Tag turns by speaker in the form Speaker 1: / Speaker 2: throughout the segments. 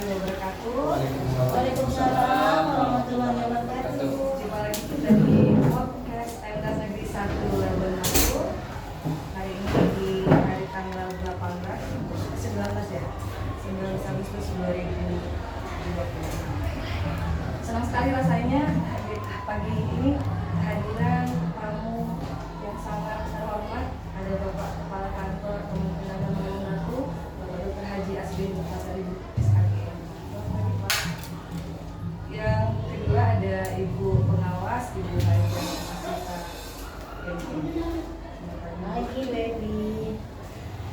Speaker 1: warahmatullahi wabarakatuh.
Speaker 2: Waalaikumsalam warahmatullahi wabarakatuh.
Speaker 1: Jumpa lagi kita di podcast MTs Negeri 1 Labuan Batu. Hari ini di hari tanggal 19 ya, 19 Agustus 2020. Senang sekali rasanya pagi ini kehadiran tamu yang sangat terhormat. Ada Bapak Kepala Kantor Kementerian Agama Labuan Batu, Bapak Dr. Haji Asbin Muhtasari SKGM. Yang kedua ada Ibu Pengawas, Ibu Haji Asita.
Speaker 2: Lagi baby.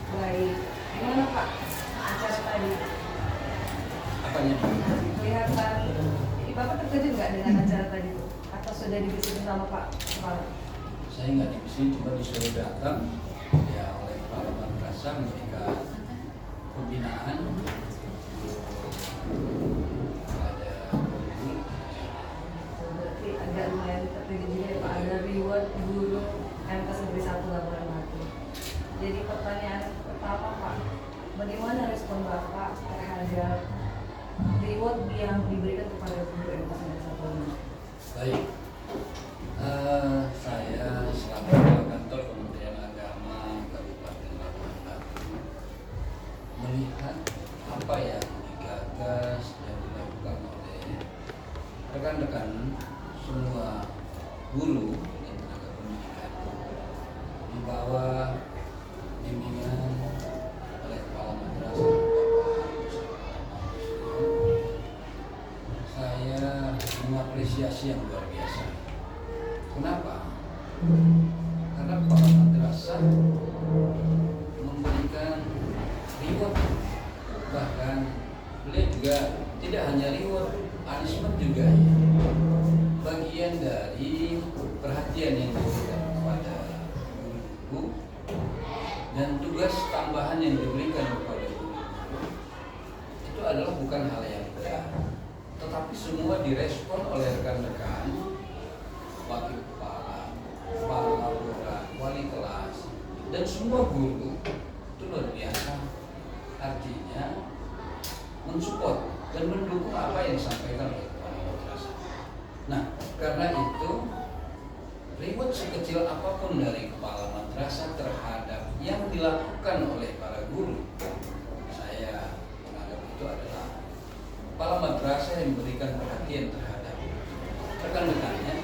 Speaker 1: Baik, gimana Pak acara tadi?
Speaker 3: Apanya?
Speaker 1: Kelihatan, ini Bapak terkejut nggak dengan acara tadi Bu? Atau sudah dibisikin sama Pak Kepala?
Speaker 3: Saya nggak dibisik, cuma disuruh datang ya oleh Kepala Madrasah memberikan pembinaan kepada guru.
Speaker 1: Berarti agak lumayan terkejut juga ya Pak, ada reward guru MTs Negeri 1 Labuan Batu. Jadi pertanyaan pertama Pak, bagaimana respon Bapak terhadap reward yang diberikan kepada guru MTs Negeri 1 Labuan Batu?
Speaker 3: Baik, saya selaku Kepala Kantor Kementerian Agama Kabupaten Labuan Batu melihat apa yang digagas dan dilakukan oleh rekan-rekan semua guru dan tenaga pendidikan di bawah bimbingan oleh Kepala Madrasah saya mengapresiasi yang luar biasa. Kenapa? Karena Kepala Madrasah memberikan reward, bahkan beliau juga tidak hanya reward, punishment juga ya. Bagian dari perhatian yang diberikan kepada guru-guru dan tugas tambahan yang diberikan kepada guru-guru itu adalah bukan hal yang berat, tetapi semua direspon oleh rekan-rekan, wakil kepala, kepala laboratorium, wali kelas, dan semua guru itu luar biasa. Artinya mensupport dan mendukung apa yang disampaikan oleh kepala madrasah. Nah, karena itu reward sekecil apapun dari kepala madrasah terhadap yang dilakukan oleh para guru, saya menganggap itu adalah kepala madrasah yang memberikan perhatian terhadap rekan-rekannya,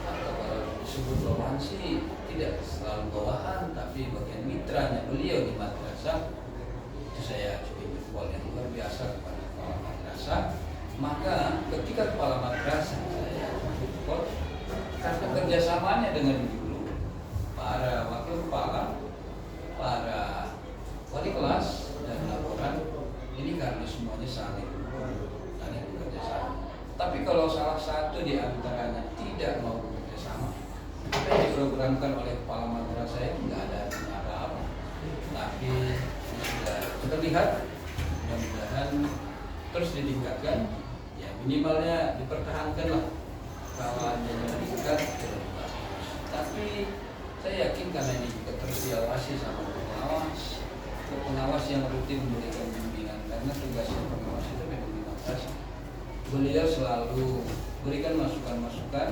Speaker 3: atau kalau disebut bawahan sih tidak selalu bawahan, tapi bagian mitranya beliau di madrasah. Itu saya cukup jempol yang luar biasa kepada kepala madrasah. Maka ketika kepala madrasah saya cukup jempol karena kerjasamanya dengan guru, para wakil kepala, para wali kelas dan laporan, ini karena semuanya saling bekerja sama. Tapi kalau salah satu di antaranya tidak mau bekerja sama, apa yang diprogramkan oleh kepala madrasah itu nggak ada apa-apa. Tapi sudah terlihat, mudah-mudahan terus ditingkatkan, ya minimalnya dipertahankanlah. Kalau hanya meningkat, tapi saya yakin karena ini juga terus diawasi sama pengawas yang rutin memberikan bimbingan, karena tugasnya pengawas itu memang di madrasah. Beliau selalu berikan masukan-masukan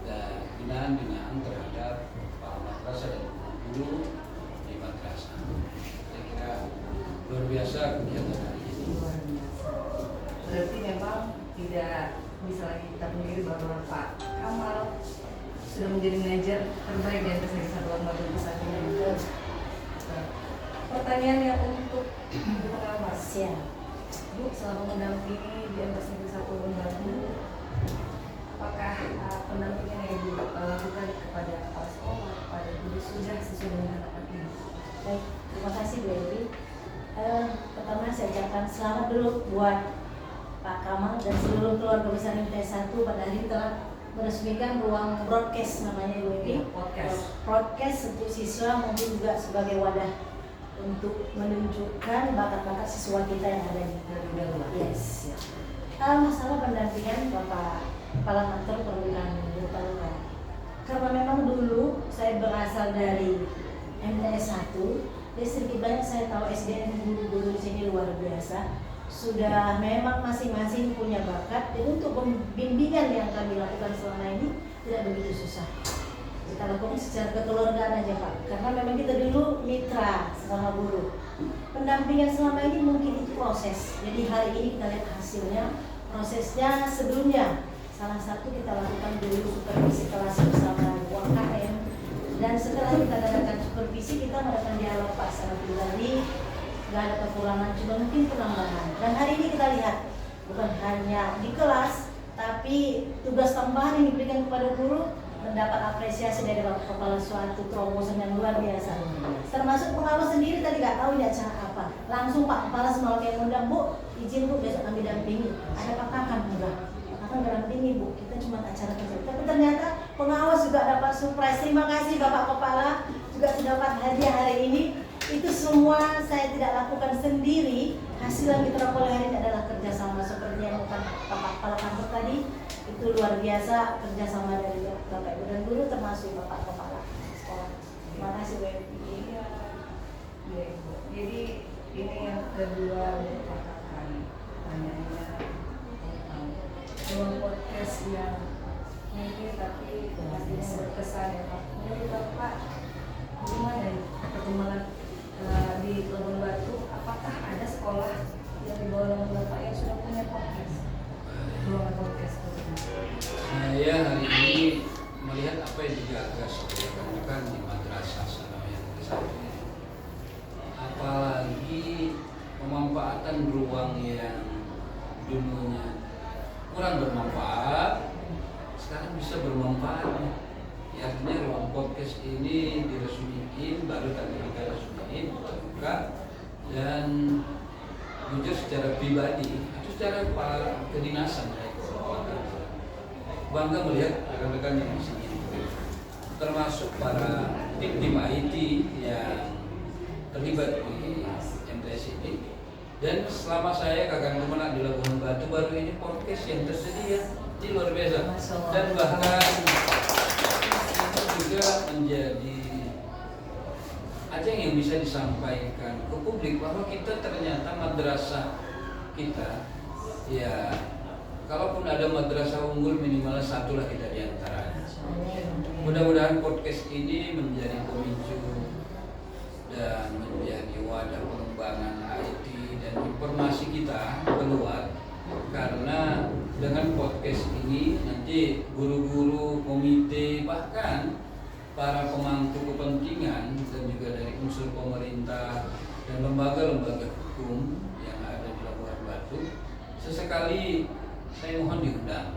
Speaker 3: dan binaan-binaan terhadap kepala madrasah dan guru di madrasah. Saya kira luar biasa kegiatan hari ini.
Speaker 1: Berarti memang tidak bisa lagi kita pungkiri bahwa Pak Kamal sudah menjadi manajer terbaik di MTs Negeri 1 Labuan Batu saat ini. Pertanyaan yang untuk Ibu Pengawas ya, Bu, selama mendampingi di MTs Negeri 1 Labuan Batu, apakah pendampingan yang Ibu lakukan kepada kepala sekolah, kepada guru sudah sesuai dengan harapan ini?
Speaker 2: Baik, terima kasih Bu Evi. Pertama saya ucapkan selamat dulu buat Pak Kamal dan seluruh keluarga besar MTs 1 pada hari ini telah meresmikan ruang broadcast namanya Bu Evi. Broadcast untuk siswa mungkin juga sebagai wadah untuk menunjukkan bakat-bakat siswa kita yang ada di dalam. Yes. Masalah pendampingan Bapak Kepala Kantor Perlukan Bertalukan. Karena memang dulu saya berasal dari MTs 1, jadi sedikit banyak saya tahu SDM guru-guru di sini luar biasa. sudah memang masing-masing punya bakat, dan untuk pembimbingan yang kami lakukan selama ini tidak begitu susah. Kita lakukan secara kekeluargaan aja Pak, karena memang kita dulu mitra sama guru. Pendampingan selama ini mungkin itu proses. Jadi hari ini kita lihat hasilnya, prosesnya sebelumnya. Salah satu kita lakukan dulu supervisi kelas bersama UKM, dan setelah kita adakan supervisi kita melakukan dialog Pak secara pribadi. Gak ada kekurangan, cuma mungkin penambahan. Dan hari ini kita lihat bukan hanya di kelas, tapi tugas tambahan yang diberikan kepada guru mendapat apresiasi dari Bapak Kepala, suatu terobosan yang luar biasa. Termasuk pengawas sendiri tadi gak tahu ini acara apa. Langsung Pak Kepala semalam yang undang, Bu, izin Bu besok kami dampingi. Ada Pak Kakan enggak? Pak Kakan dampingi Bu, kita cuma acara kerja. Tapi ternyata pengawas juga dapat surprise. Terima kasih Bapak Kepala juga sudah dapat hadiah hari ini. Itu semua saya tidak lakukan sendiri. Hasil yang kita peroleh hari ini adalah kerjasama seperti yang bukan Bapak Kepala Kantor tadi. Itu luar biasa kerjasama dari Bapak Ibu dan guru termasuk Bapak Kepala sekolah. Terima kasih Bu Evi.
Speaker 1: Iya. Iya, Ibu. Jadi ini yang kedua merupakan tanyanya tentang ruang podcast yang ini tapi pastinya berkesan ya Pak. Menurut Bapak gimana ya perkembangan di Labuan Batu? Apakah ada sekolah yang di bawah Labuan Bapak yang sudah punya podcast? Ruangan podcast tersebut.
Speaker 3: Saya hari ini melihat apa yang digagas oleh rekan-rekan di Madrasah Sanawiyah Negeri 1 ini. Apalagi pemanfaatan ruang yang dulunya kurang bermanfaat, sekarang bisa bermanfaat. Ya, artinya ruang podcast ini diresmikan, baru tadi kita resmikan, terbuka, dan jujur secara pribadi, itu secara kedinasan saya bangga melihat rekan-rekan yang di sini, termasuk para tim IT yang terlibat di MTS ini. Dan selama saya kakak kemenang di Labuan Batu, baru ini podcast yang tersedia, ini luar biasa. Dan bahkan itu juga menjadi ajang yang bisa disampaikan ke publik bahwa kita ternyata madrasah kita, ya kalaupun ada madrasah unggul minimal satu lah kita di antaranya. Mudah-mudahan podcast ini menjadi pemicu dan menjadi wadah pengembangan IT dan informasi kita keluar. Karena dengan podcast ini nanti guru-guru, komite, bahkan para pemangku kepentingan dan juga dari unsur pemerintah dan lembaga-lembaga hukum yang ada di Labuan Batu sesekali saya mohon diundang.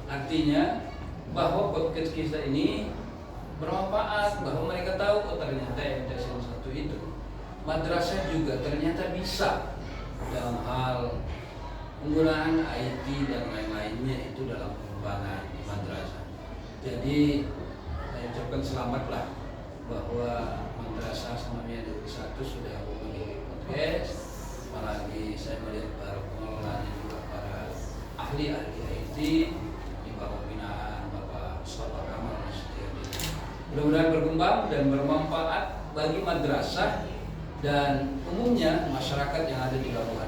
Speaker 3: Artinya bahwa podcast kita ini bermanfaat, bahwa mereka tahu oh ternyata MTS 1 itu madrasah juga ternyata bisa dalam hal penggunaan IT dan lain-lainnya itu dalam pengembangan di madrasah. Jadi saya ucapkan selamatlah bahwa Madrasah Sanawiyah Negeri 1 sudah memiliki podcast. Apalagi saya melihat para pengelolanya juga para ahli-ahli IT di bawah binaan Bapak Mustafa Kamal Setiadi. Mudah-mudahan berkembang dan bermanfaat bagi madrasah dan umumnya masyarakat yang ada di Labuan.